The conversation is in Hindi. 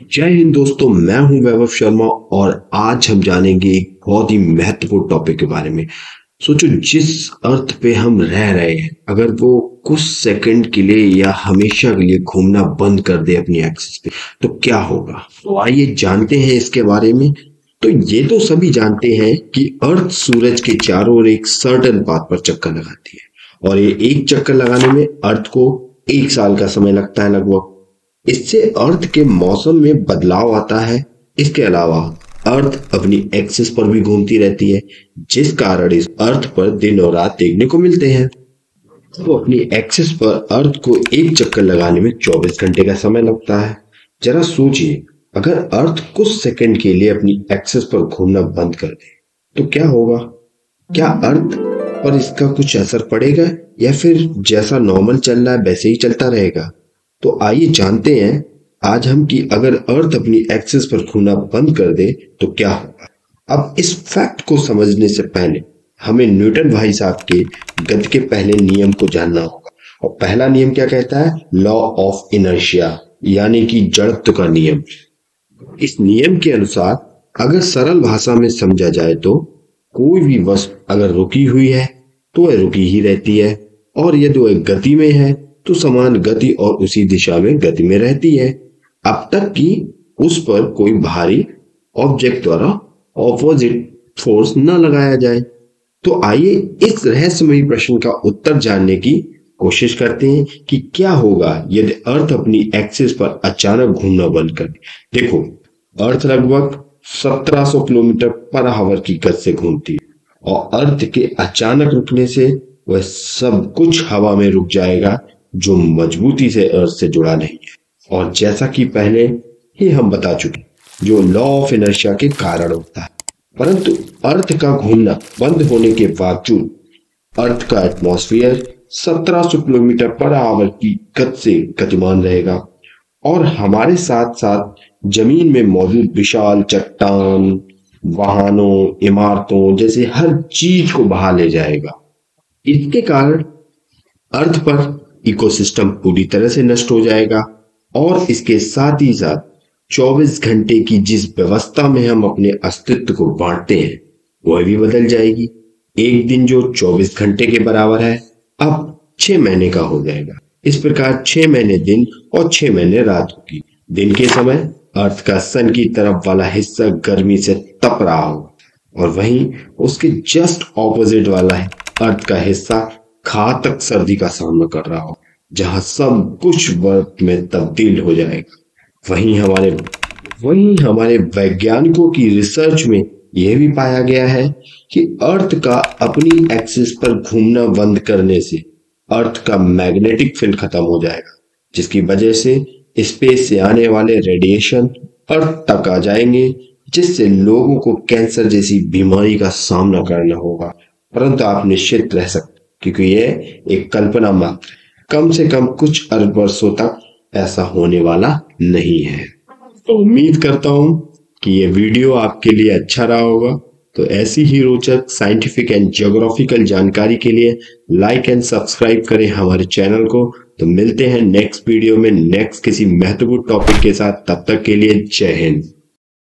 जय हिंद दोस्तों, मैं हूं वैभव शर्मा और आज हम जानेंगे एक बहुत ही महत्वपूर्ण टॉपिक के बारे में। सोचो, जिस अर्थ पे हम रह रहे हैं, अगर वो कुछ सेकंड के लिए या हमेशा के लिए घूमना बंद कर दे अपनी एक्सिस पे, तो क्या होगा। तो आइए जानते हैं इसके बारे में। तो ये तो सभी जानते हैं कि अर्थ सूरज के चारों ओर एक सर्टेन पाथ पर चक्कर लगाती है और ये एक चक्कर लगाने में अर्थ को 1 साल का समय लगता है लगभग। इससे अर्थ के मौसम में बदलाव आता है। इसके अलावा अर्थ अपनी एक्सिस पर भी घूमती रहती है, जिस कारण इस अर्थ पर दिन और रात देखने को मिलते हैं। तो अपनी एक्सिस पर अर्थ को एक चक्कर लगाने में 24 घंटे का समय लगता है। जरा सोचिए, अगर अर्थ कुछ सेकंड के लिए अपनी एक्सिस पर घूमना बंद कर दे तो क्या होगा। क्या अर्थ पर इसका कुछ असर पड़ेगा या फिर जैसा नॉर्मल चल रहा है वैसे ही चलता रहेगा। तो आइए जानते हैं आज हम कि अगर अर्थ अपनी एक्सिस पर घूमना बंद कर दे तो क्या होगा। अब इस फैक्ट को समझने से पहले हमें न्यूटन भाई साहब के गति के पहले नियम को जानना होगा। और पहला नियम क्या कहता है? लॉ ऑफ इनर्शिया, यानी कि जड़त्व का नियम। इस नियम के अनुसार अगर सरल भाषा में समझा जाए तो कोई भी वस्तु अगर रुकी हुई है तो वह रुकी ही रहती है, और यदि वह गति में है तो समान गति और उसी दिशा में गति में रहती है, अब तक कि उस पर कोई भारी ऑब्जेक्ट द्वारा ऑपोजिट फोर्स न लगाया जाए। तो आइए इस रहस्यमयी प्रश्न का उत्तर जानने की कोशिश करते हैं कि क्या होगा यदि अर्थ अपनी एक्सिस पर अचानक घूमना बंद कर दे। देखो, अर्थ लगभग 1700 किलोमीटर पर आवर की गति से घूमती है और अर्थ के अचानक रुकने से वह सब कुछ हवा में रुक जाएगा जो मजबूती से अर्थ से जुड़ा नहीं है, और जैसा कि पहले ही हम बता चुके, जो लॉ ऑफ इनर्शिया के कारण होता है। परंतु अर्थ का घूमना बंद होने के बावजूद अर्थ का एटमॉस्फेयर 1700 किलोमीटर पर आवर की गति से गतिमान रहेगा और हमारे साथ साथ जमीन में मौजूद विशाल चट्टान, वाहनों, इमारतों जैसे हर चीज को बहा ले जाएगा। इसके कारण अर्थ पर इकोसिस्टम पूरी तरह से नष्ट हो जाएगा और इसके साथ ही साथ 24 घंटे की जिस व्यवस्था में हम अपने अस्तित्व को बांटते हैं वह भी बदल जाएगी। एक दिन जो 24 घंटे के बराबर है अब 6 महीने का हो जाएगा। इस प्रकार 6 महीने दिन और 6 महीने रात होगी। दिन के समय अर्थ का सन की तरफ वाला हिस्सा गर्मी से तप रहा होगा और वहीं उसके जस्ट ऑपोजिट वाला अर्थ का हिस्सा घातक सर्दी का सामना कर रहा हो, जहां सब कुछ बर्फ में तब्दील हो जाएगा। वहीं हमारे वैज्ञानिकों की रिसर्च में यह भी पाया गया है कि अर्थ का अपनी एक्सिस पर घूमना बंद करने से अर्थ का मैग्नेटिक फील्ड खत्म हो जाएगा, जिसकी वजह से स्पेस से आने वाले रेडिएशन अर्थ तक आ जाएंगे, जिससे लोगों को कैंसर जैसी बीमारी का सामना करना होगा। परंतु आप निश्चित रह सकते, क्योंकि यह एक कल्पना मात्र है। कम से कम कुछ अरब वर्षों तक ऐसा होने वाला नहीं है। तो उम्मीद करता हूं कि यह वीडियो आपके लिए अच्छा रहा होगा। तो ऐसी ही रोचक साइंटिफिक एंड ज्योग्राफिकल जानकारी के लिए लाइक एंड सब्सक्राइब करें हमारे चैनल को। तो मिलते हैं नेक्स्ट वीडियो में नेक्स्ट किसी महत्वपूर्ण टॉपिक के साथ। तब तक के लिए जय हिंद।